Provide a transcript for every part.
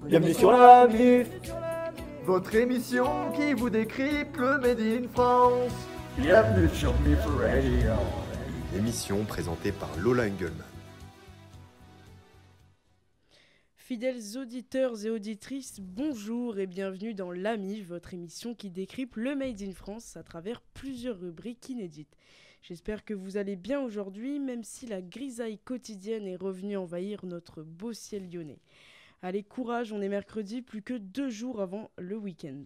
Bienvenue sur la MIF. Votre émission qui vous décrypte le Made in France. Bienvenue sur MIF Radio. Émission présentée par Lola Engelmann. Fidèles auditeurs et auditrices, bonjour et bienvenue dans l'AMIF, votre émission qui décrypte le Made in France à travers plusieurs rubriques inédites. J'espère que vous allez bien aujourd'hui, même si la grisaille quotidienne est revenue envahir notre beau ciel lyonnais. Allez, courage, on est mercredi, plus que 2 jours avant le week-end.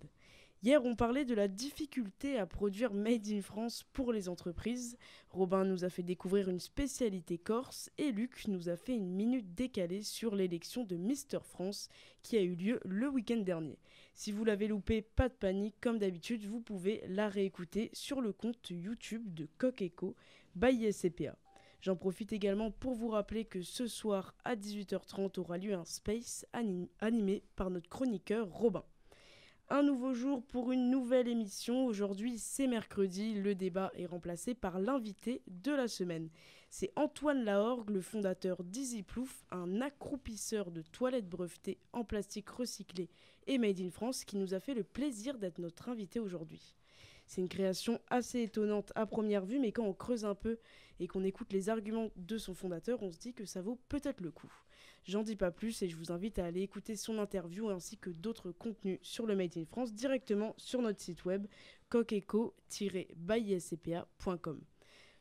Hier, on parlait de la difficulté à produire Made in France pour les entreprises. Robin nous a fait découvrir une spécialité corse et Luc nous a fait une minute décalée sur l'élection de Mister France qui a eu lieu le week-end dernier. Si vous l'avez loupé, pas de panique, comme d'habitude, vous pouvez la réécouter sur le compte YouTube de Coq Eco by SCPA. J'en profite également pour vous rappeler que ce soir à 18h30 aura lieu un space animé par notre chroniqueur Robin. Un nouveau jour pour une nouvelle émission. Aujourd'hui, c'est mercredi. Le débat est remplacé par l'invité de la semaine. C'est Antoine Lahorgue, le fondateur d'Easy Plouf, un accroupisseur de toilettes brevetées en plastique recyclé et made in France, qui nous a fait le plaisir d'être notre invité aujourd'hui. C'est une création assez étonnante à première vue, mais quand on creuse un peu et qu'on écoute les arguments de son fondateur, on se dit que ça vaut peut-être le coup. J'en dis pas plus et je vous invite à aller écouter son interview ainsi que d'autres contenus sur le Made in France directement sur notre site web coqueco-by-scpa.com.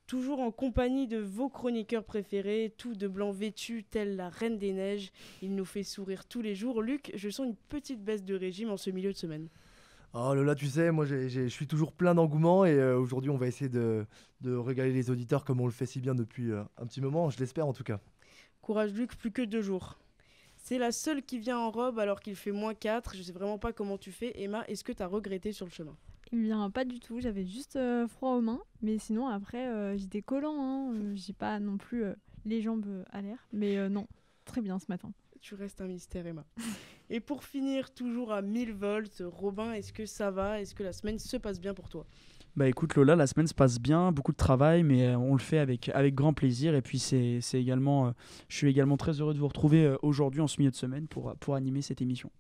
Toujours en compagnie de vos chroniqueurs préférés, tout de blanc vêtu, telle la Reine des Neiges. Il nous fait sourire tous les jours. Luc, je sens une petite baisse de régime en ce milieu de semaine. Oh Lola, tu sais, moi je suis toujours plein d'engouement et aujourd'hui on va essayer de régaler les auditeurs comme on le fait si bien depuis un petit moment, je l'espère en tout cas. Courage Luc, plus que 2 jours. C'est la seule qui vient en robe alors qu'il fait -4. Je sais vraiment pas comment tu fais. Emma, est-ce que tu as regretté sur le chemin ? Eh bien, pas du tout. J'avais juste froid aux mains. Mais sinon, après, j'étais collant. J'ai pas non plus les jambes à l'air. Mais non, très bien ce matin. Tu restes un mystère, Emma. Et pour finir, toujours à 1000 volts, Robin, est-ce que ça va ? Est-ce que la semaine se passe bien pour toi ? Bah écoute Lola, la semaine se passe bien, beaucoup de travail, mais on le fait avec grand plaisir. Et puis c'est également, je suis également très heureux de vous retrouver aujourd'hui en ce milieu de semaine pour animer cette émission.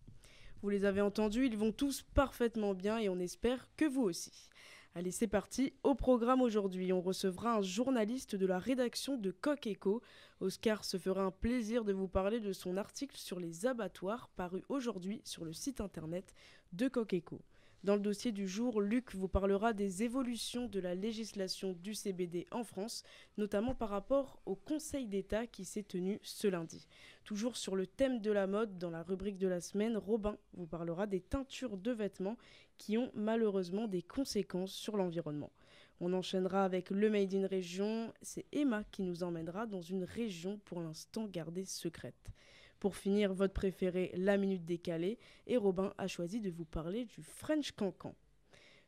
Vous les avez entendus, ils vont tous parfaitement bien et on espère que vous aussi. Allez, c'est parti. Au programme aujourd'hui, on recevra un journaliste de la rédaction de Coq Eco. Oscar se fera un plaisir de vous parler de son article sur les abattoirs paru aujourd'hui sur le site internet de Coq Eco. Dans le dossier du jour, Luc vous parlera des évolutions de la législation du CBD en France, notamment par rapport au Conseil d'État qui s'est tenu ce lundi. Toujours sur le thème de la mode, dans la rubrique de la semaine, Robin vous parlera des teintures de vêtements qui ont malheureusement des conséquences sur l'environnement. On enchaînera avec le Made in Région. C'est Emma qui nous emmènera dans une région pour l'instant gardée secrète. Pour finir, votre préféré, la minute décalée, et Robin a choisi de vous parler du French Cancan.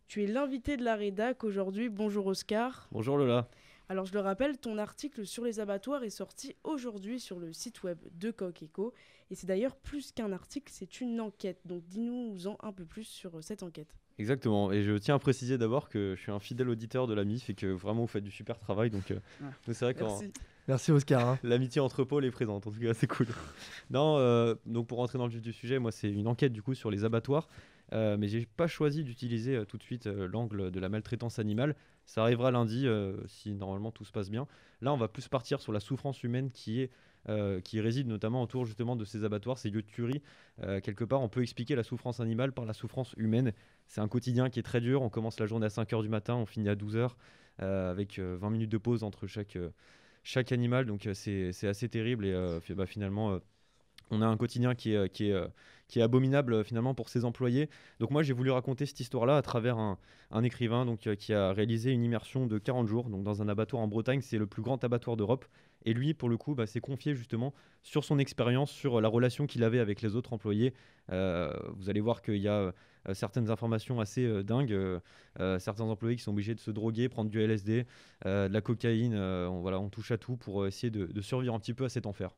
Tu es l'invité de la rédac aujourd'hui. Bonjour Oscar. Bonjour Lola. Alors je le rappelle, ton article sur les abattoirs est sorti aujourd'hui sur le site web de Coq Eco. Et c'est d'ailleurs plus qu'un article, c'est une enquête. Donc dis-nous-en un peu plus sur cette enquête. Exactement, et je tiens à préciser d'abord que je suis un fidèle auditeur de la MIF et que vraiment vous faites du super travail. Donc c'est vrai que Merci Oscar. l'amitié entre pôles est présente, en tout cas c'est cool. Non, donc pour rentrer dans le vif du sujet, moi c'est une enquête du coup sur les abattoirs. Mais j'ai pas choisi d'utiliser tout de suite l'angle de la maltraitance animale. Ça arrivera lundi si normalement tout se passe bien. Là on va plus partir sur la souffrance humaine qui réside notamment autour justement de ces abattoirs, ces lieux de tuerie. Quelque part on peut expliquer la souffrance animale par la souffrance humaine. C'est un quotidien qui est très dur. On commence la journée à 5h du matin, on finit à 12h avec 20 minutes de pause entre chaque animal. Donc c'est assez terrible et finalement on a un quotidien qui est abominable finalement pour ses employés. Donc moi j'ai voulu raconter cette histoire-là à travers un écrivain qui a réalisé une immersion de 40 jours donc dans un abattoir en Bretagne. C'est le plus grand abattoir d'Europe. Et lui, pour le coup, s'est confié justement sur son expérience, sur la relation qu'il avait avec les autres employés. Vous allez voir qu'il y a certaines informations assez dingues. Certains employés qui sont obligés de se droguer, prendre du LSD, de la cocaïne. On touche à tout pour essayer de survivre un petit peu à cet enfer.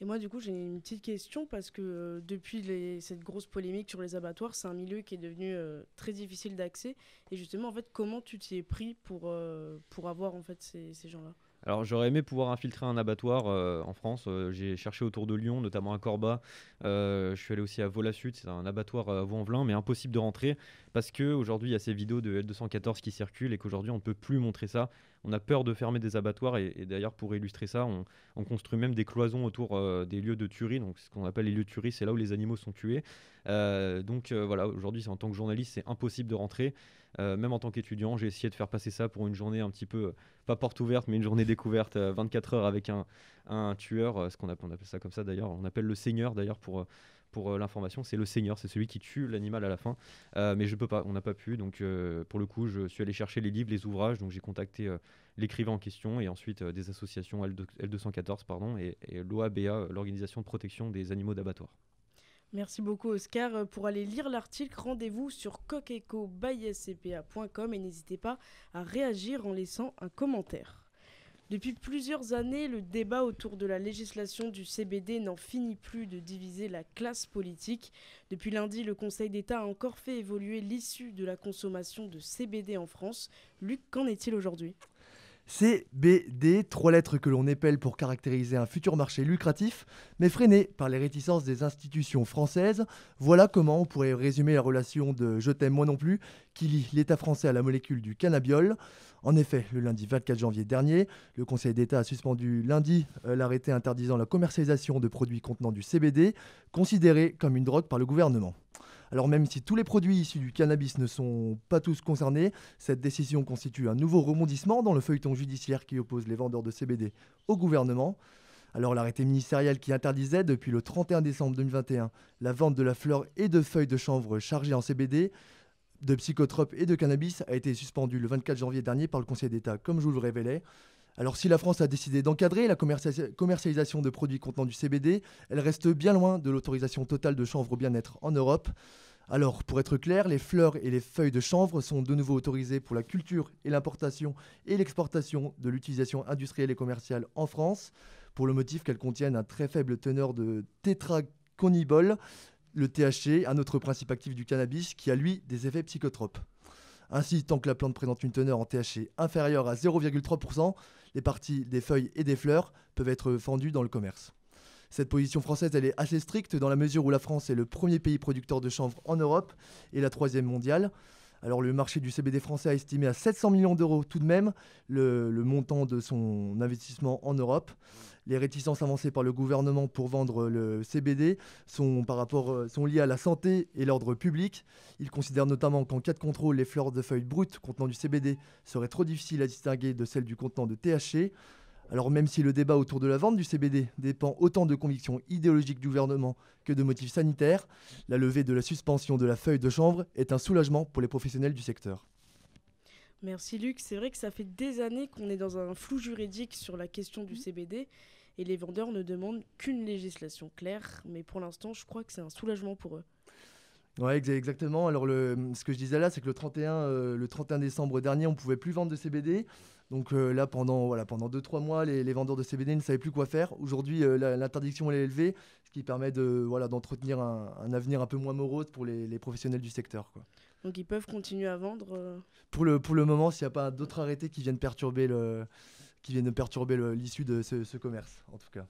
Et moi, du coup, j'ai une petite question parce que depuis cette grosse polémique sur les abattoirs, c'est un milieu qui est devenu très difficile d'accès. Et justement, en fait, comment tu t'y es pris pour avoir en fait ces gens-là ? Alors j'aurais aimé pouvoir infiltrer un abattoir en France. J'ai cherché autour de Lyon, notamment à Corba. Je suis allé aussi à Vaux-la-Sud, c'est un abattoir à Vaux-en-Velin, mais impossible de rentrer parce qu'aujourd'hui il y a ces vidéos de L214 qui circulent et qu'aujourd'hui on ne peut plus montrer ça. On a peur de fermer des abattoirs et d'ailleurs pour illustrer ça, on construit même des cloisons autour des lieux de tuerie. Donc ce qu'on appelle les lieux de tuerie, c'est là où les animaux sont tués. Voilà, aujourd'hui en tant que journaliste, c'est impossible de rentrer. Même en tant qu'étudiant, j'ai essayé de faire passer ça pour une journée un petit peu, pas porte ouverte, mais une journée découverte 24 heures avec un tueur, on appelle ça comme ça d'ailleurs, on appelle le seigneur d'ailleurs pour l'information, c'est le seigneur, c'est celui qui tue l'animal à la fin, mais je peux pas, on n'a pas pu, donc pour le coup je suis allé chercher les livres, les ouvrages, donc j'ai contacté l'écrivain en question et ensuite des associations L214 et l'OABA, l'organisation de protection des animaux d'abattoir. Merci beaucoup Oscar. Pour aller lire l'article, rendez-vous sur coqueco.com et n'hésitez pas à réagir en laissant un commentaire. Depuis plusieurs années, le débat autour de la législation du CBD n'en finit plus de diviser la classe politique. Depuis lundi, le Conseil d'État a encore fait évoluer l'issue de la consommation de CBD en France. Luc, qu'en est-il aujourd'hui ? CBD, 3 lettres que l'on épelle pour caractériser un futur marché lucratif, mais freiné par les réticences des institutions françaises. Voilà comment on pourrait résumer la relation de « je t'aime moi non plus » qui lie l'État français à la molécule du cannabiol. En effet, le lundi 24 janvier dernier, le Conseil d'État a suspendu lundi l'arrêté interdisant la commercialisation de produits contenant du CBD, considéré comme une drogue par le gouvernement. Alors même si tous les produits issus du cannabis ne sont pas tous concernés, cette décision constitue un nouveau rebondissement dans le feuilleton judiciaire qui oppose les vendeurs de CBD au gouvernement. Alors l'arrêté ministériel qui interdisait depuis le 31 décembre 2021 la vente de la fleur et de feuilles de chanvre chargées en CBD, de psychotropes et de cannabis a été suspendu le 24 janvier dernier par le Conseil d'État, comme je vous le révélais. Alors si la France a décidé d'encadrer la commercialisation de produits contenant du CBD, elle reste bien loin de l'autorisation totale de chanvre au bien-être en Europe. Alors pour être clair, les fleurs et les feuilles de chanvre sont de nouveau autorisées pour la culture et l'importation et l'exportation de l'utilisation industrielle et commerciale en France, pour le motif qu'elles contiennent un très faible teneur de tétraconnibole, le THC, un autre principe actif du cannabis qui a lui des effets psychotropes. Ainsi, tant que la plante présente une teneur en THC inférieure à 0,3%, les parties des feuilles et des fleurs peuvent être vendues dans le commerce. Cette position française, elle est assez stricte dans la mesure où la France est le premier pays producteur de chanvre en Europe et la 3e mondiale. Alors le marché du CBD français a estimé à 700 millions d'euros tout de même le montant de son investissement en Europe. Les réticences avancées par le gouvernement pour vendre le CBD sont liées à la santé et l'ordre public. Il considère notamment qu'en cas de contrôle, les fleurs de feuilles brutes contenant du CBD seraient trop difficiles à distinguer de celles du contenant de THC. Alors même si le débat autour de la vente du CBD dépend autant de convictions idéologiques du gouvernement que de motifs sanitaires, la levée de la suspension de la feuille de chanvre est un soulagement pour les professionnels du secteur. Merci Luc, c'est vrai que ça fait des années qu'on est dans un flou juridique sur la question du CBD et les vendeurs ne demandent qu'une législation claire, mais pour l'instant je crois que c'est un soulagement pour eux. Ouais, exactement. Alors ce que je disais là, c'est que le 31 décembre dernier, on ne pouvait plus vendre de CBD. Donc là, pendant 2-3 mois, les vendeurs de CBD ne savaient plus quoi faire. Aujourd'hui, l'interdiction elle est élevée, ce qui permet d'entretenir un avenir un peu moins morose pour les professionnels du secteur, quoi. Donc ils peuvent continuer à vendre Pour le moment, s'il n'y a pas d'autres arrêtés qui viennent perturber l'issue de ce commerce, en tout cas.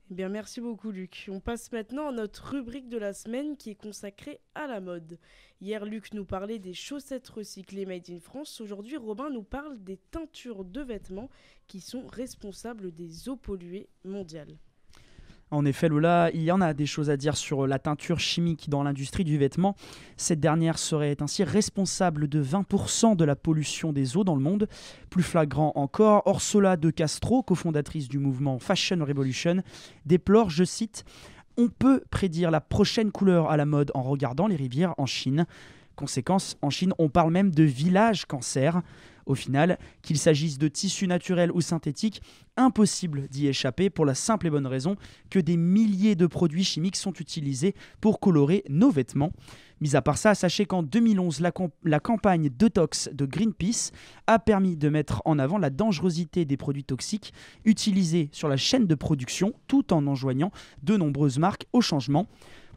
Eh bien, merci beaucoup Luc. On passe maintenant à notre rubrique de la semaine qui est consacrée à la mode. Hier, Luc nous parlait des chaussettes recyclées Made in France. Aujourd'hui, Robin nous parle des teintures de vêtements qui sont responsables des eaux polluées mondiales. En effet, Lola, il y en a des choses à dire sur la teinture chimique dans l'industrie du vêtement. Cette dernière serait ainsi responsable de 20% de la pollution des eaux dans le monde. Plus flagrant encore, Orsola de Castro, cofondatrice du mouvement Fashion Revolution, déplore, je cite, « On peut prédire la prochaine couleur à la mode en regardant les rivières en Chine. Conséquence, en Chine, on parle même de village cancer. Au final, qu'il s'agisse de tissus naturels ou synthétiques, impossible d'y échapper pour la simple et bonne raison que des milliers de produits chimiques sont utilisés pour colorer nos vêtements. Mis à part ça, sachez qu'en 2011, la campagne Detox de Greenpeace a permis de mettre en avant la dangerosité des produits toxiques utilisés sur la chaîne de production tout en enjoignant de nombreuses marques au changement.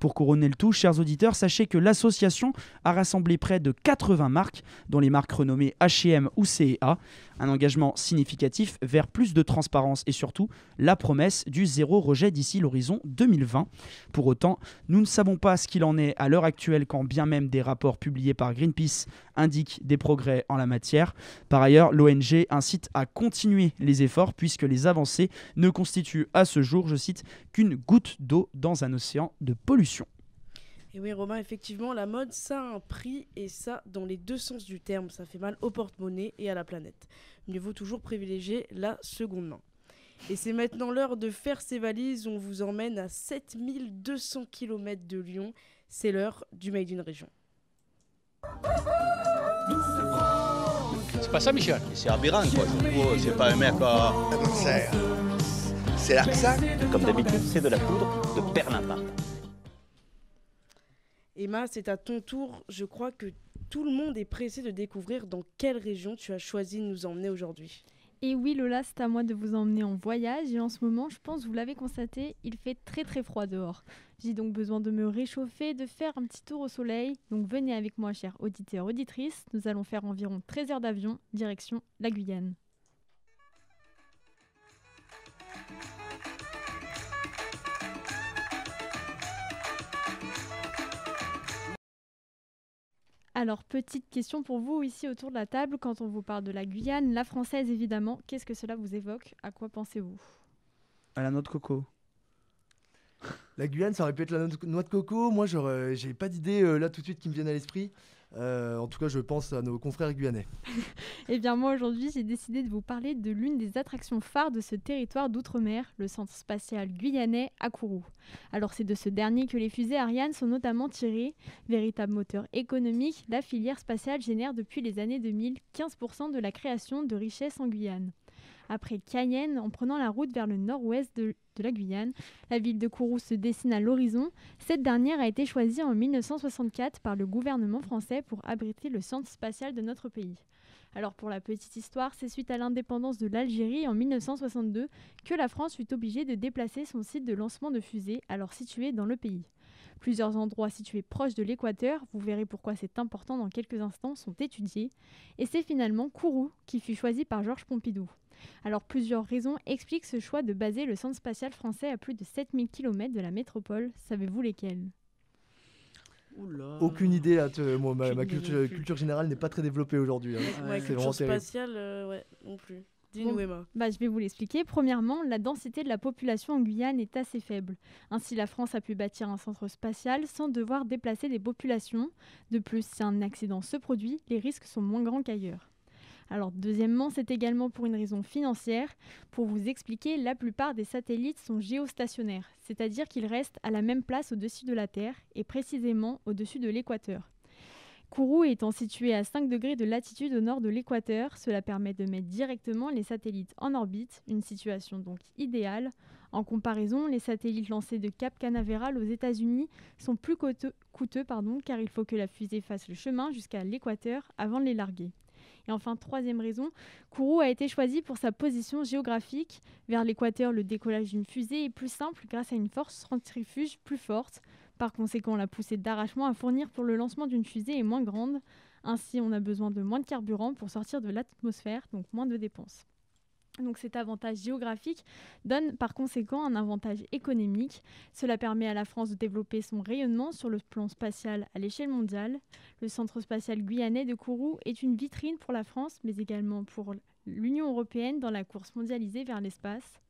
Pour couronner le tout, chers auditeurs, sachez que l'association a rassemblé près de 80 marques, dont les marques renommées H&M ou C&A. Un engagement significatif vers plus de transparence et surtout la promesse du zéro rejet d'ici l'horizon 2020. Pour autant, nous ne savons pas ce qu'il en est à l'heure actuelle, quand bien même des rapports publiés par Greenpeace indiquent des progrès en la matière. Par ailleurs, l'ONG incite à continuer les efforts puisque les avancées ne constituent à ce jour, je cite, qu'une goutte d'eau dans un océan de pollution. Et oui, Romain, effectivement, la mode, ça a un prix, et ça, dans les deux sens du terme. Ça fait mal au porte-monnaie et à la planète. Mieux vaut toujours privilégier la seconde main. Et c'est maintenant l'heure de faire ses valises. On vous emmène à 7200 km de Lyon. C'est l'heure du Made in Région. C'est pas ça, Michel. C'est aberrant, quoi. C'est pas un mec à... C'est l'accent. Comme d'habitude, c'est de la poudre de perlimpin. Emma, c'est à ton tour. Je crois que tout le monde est pressé de découvrir dans quelle région tu as choisi de nous emmener aujourd'hui. Et oui Lola, c'est à moi de vous emmener en voyage et en ce moment, je pense, vous l'avez constaté, il fait très très froid dehors. J'ai donc besoin de me réchauffer, de faire un petit tour au soleil. Donc venez avec moi, chers auditeurs, auditrices. Nous allons faire environ 13 heures d'avion, direction la Guyane. Alors, petite question pour vous ici autour de la table. Quand on vous parle de la Guyane, la française évidemment, qu'est-ce que cela vous évoque? À quoi pensez-vous? À la noix de coco. La Guyane, ça aurait pu être la noix de coco. Moi, j'ai pas d'idée là tout de suite qui me viennent à l'esprit. En tout cas, je pense à nos confrères guyanais. Eh bien, moi, aujourd'hui, j'ai décidé de vous parler de l'une des attractions phares de ce territoire d'outre-mer, le centre spatial guyanais à Kourou. Alors, c'est de ce dernier que les fusées Ariane sont notamment tirées. Véritable moteur économique, la filière spatiale génère depuis les années 2000 15% de la création de richesses en Guyane. Après Cayenne, en prenant la route vers le nord-ouest de la Guyane, la ville de Kourou se dessine à l'horizon. Cette dernière a été choisie en 1964 par le gouvernement français pour abriter le centre spatial de notre pays. Alors pour la petite histoire, c'est suite à l'indépendance de l'Algérie en 1962 que la France fut obligée de déplacer son site de lancement de fusée, alors situé dans le pays. Plusieurs endroits situés proches de l'équateur, vous verrez pourquoi c'est important dans quelques instants, sont étudiés. Et c'est finalement Kourou qui fut choisi par Georges Pompidou. Alors plusieurs raisons expliquent ce choix de baser le centre spatial français à plus de 7000 km de la métropole. Savez-vous lesquels? Oula. Aucune idée là, ma culture générale n'est pas très développée aujourd'hui. Hein. Ouais, C'est culture vraiment terrible. spatiale, ouais, non plus. Dis-nous, Emma. Je vais vous l'expliquer. Premièrement, la densité de la population en Guyane est assez faible. Ainsi, la France a pu bâtir un centre spatial sans devoir déplacer des populations. De plus, si un accident se produit, les risques sont moins grands qu'ailleurs. Alors, deuxièmement, c'est également pour une raison financière. Pour vous expliquer, la plupart des satellites sont géostationnaires, c'est-à-dire qu'ils restent à la même place au-dessus de la Terre et précisément au-dessus de l'équateur. Kourou étant situé à 5 degrés de latitude au nord de l'équateur, cela permet de mettre directement les satellites en orbite, une situation donc idéale. En comparaison, les satellites lancés de Cap Canaveral aux États-Unis sont plus coûteux car il faut que la fusée fasse le chemin jusqu'à l'équateur avant de les larguer. Et enfin, troisième raison, Kourou a été choisi pour sa position géographique. Vers l'équateur, le décollage d'une fusée est plus simple grâce à une force centrifuge plus forte. Par conséquent, la poussée d'arrachement à fournir pour le lancement d'une fusée est moins grande. Ainsi, on a besoin de moins de carburant pour sortir de l'atmosphère, donc moins de dépenses. Donc cet avantage géographique donne par conséquent un avantage économique. Cela permet à la France de développer son rayonnement sur le plan spatial à l'échelle mondiale. Le centre spatial guyanais de Kourou est une vitrine pour la France, mais également pour l'Union européenne dans la course mondialisée vers l'espace.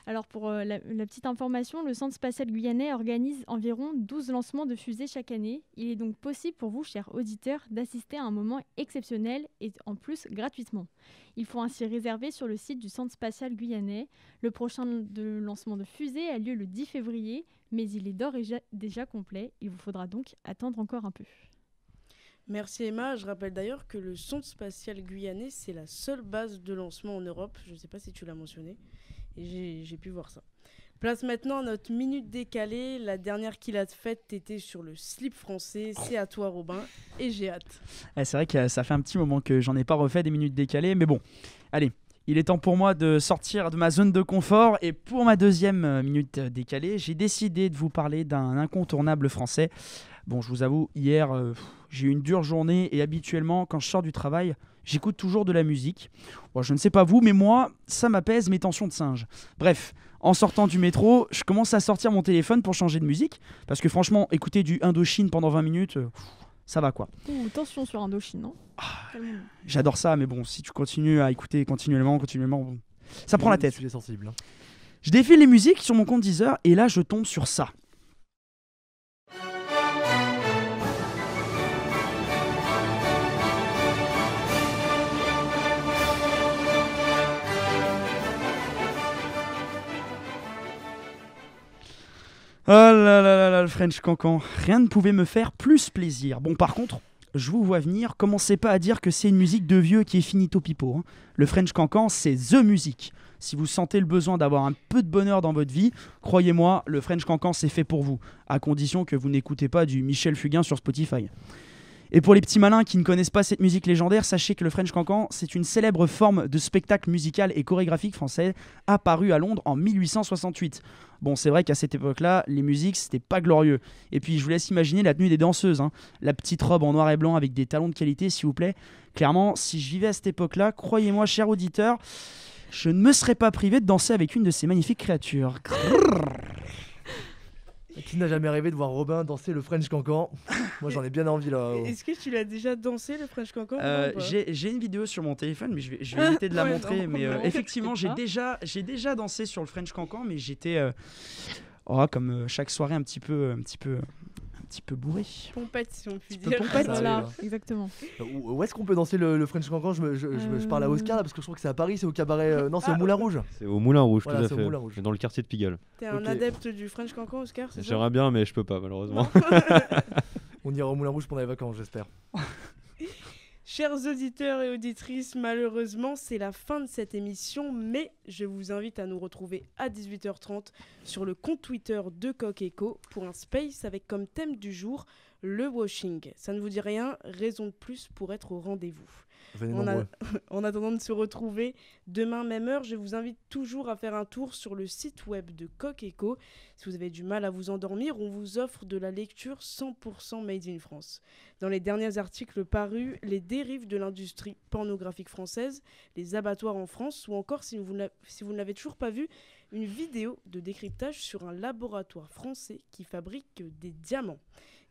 Alors pour la petite information, le centre spatial guyanais organise environ 12 lancements de fusées chaque année. Il est donc possible pour vous, chers auditeurs, d'assister à un moment exceptionnel et en plus gratuitement. Il faut ainsi réserver sur le site du centre spatial guyanais. Le prochain lancement de fusée a lieu le 10 février, mais il est d'ores et déjà complet. Il vous faudra donc attendre encore un peu. Merci Emma. Je rappelle d'ailleurs que le centre spatial guyanais, c'est la seule base de lancement en Europe. Je ne sais pas si tu l'as mentionné. Et j'ai pu voir ça. Place maintenant à notre minute décalée. La dernière qu'il a faite était sur le slip français. C'est à toi, Robin. Et j'ai hâte. C'est vrai que ça fait un petit moment que j'en ai pas refait des minutes décalées. Mais bon, allez, Il est temps pour moi de sortir de ma zone de confort et pour ma deuxième minute décalée, j'ai décidé de vous parler d'un incontournable français. Bon, je vous avoue, hier, j'ai eu une dure journée et habituellement, quand je sors du travail, j'écoute toujours de la musique. Bon, je ne sais pas vous, mais moi, ça m'apaise mes tensions de singe. Bref, en sortant du métro, je commence à sortir mon téléphone pour changer de musique parce que franchement, écouter du Indochine pendant 20 minutes... ça va quoi. Ouh, tension sur Indochine, non? J'adore ça, mais bon, si tu continues à écouter continuellement, bon, ça prend la tête. Tu es sensible. Hein. Je défile les musiques sur mon compte Deezer et là, je tombe sur ça. Oh là là là là, le French Cancan. Rien ne pouvait me faire plus plaisir. Bon, par contre, je vous vois venir, commencez pas à dire que c'est une musique de vieux qui est finito pipo. Hein. Le French Cancan, c'est THE musique. Si vous sentez le besoin d'avoir un peu de bonheur dans votre vie, croyez-moi, le French Cancan, c'est fait pour vous, à condition que vous n'écoutez pas du Michel Fugain sur Spotify. Et pour les petits malins qui ne connaissent pas cette musique légendaire, sachez que le French Cancan, c'est une célèbre forme de spectacle musical et chorégraphique français apparue à Londres en 1868. Bon, c'est vrai qu'à cette époque-là, les musiques, c'était pas glorieux. Et puis, je vous laisse imaginer la tenue des danseuses. Hein. La petite robe en noir et blanc avec des talons de qualité, s'il vous plaît. Clairement, si je vivais à cette époque-là, croyez-moi, cher auditeur, je ne me serais pas privé de danser avec une de ces magnifiques créatures. Qui n'a jamais rêvé de voir Robin danser le French Cancan? Moi, j'en ai bien envie là. Est-ce que tu l'as déjà dansé le French Cancan? J'ai une vidéo sur mon téléphone, mais je vais éviter de la montrer. Non, mais non, effectivement, j'ai déjà dansé sur le French Cancan, mais j'étais comme chaque soirée un petit peu bourré. Pompette, si on peut Petit peu dire. pompette. Voilà, exactement. Où est-ce qu'on peut danser le French Cancan? Je parle à Oscar là, parce que je crois que c'est à Paris, c'est au cabaret. Non, c'est au Moulin Rouge. C'est au Moulin Rouge, Voilà, tout à c'est au fait. Moulin Rouge. Dans le quartier de Pigalle. T'es un adepte du French Cancan, Oscar, c'est ça? J'aimerais bien, mais je peux pas, malheureusement. On ira au Moulin Rouge pendant les vacances, j'espère. Chers auditeurs et auditrices, malheureusement, c'est la fin de cette émission, mais je vous invite à nous retrouver à 18h30 sur le compte Twitter de Coq Echo pour un space avec comme thème du jour le washing. Ça ne vous dit rien, raison de plus pour être au rendez-vous. En attendant de se retrouver demain même heure, je vous invite toujours à faire un tour sur le site web de Coq Echo. Si vous avez du mal à vous endormir, on vous offre de la lecture 100% made in France. Dans les derniers articles parus, les dérives de l'industrie pornographique française, les abattoirs en France, ou encore, si vous ne l'avez toujours pas vu, une vidéo de décryptage sur un laboratoire français qui fabrique des diamants.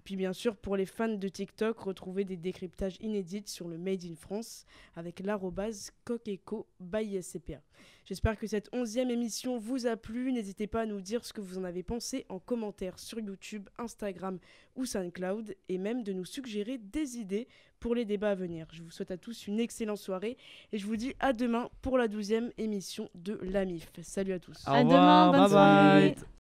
Puis bien sûr, pour les fans de TikTok, retrouvez des décryptages inédits sur le Made in France avec l'arrobase coqueco by SCPA. J'espère que cette 11e émission vous a plu. N'hésitez pas à nous dire ce que vous en avez pensé en commentaire sur YouTube, Instagram ou SoundCloud et même de nous suggérer des idées pour les débats à venir. Je vous souhaite à tous une excellente soirée et je vous dis à demain pour la 12e émission de La MIF. Salut à tous. À demain, bonne soirée.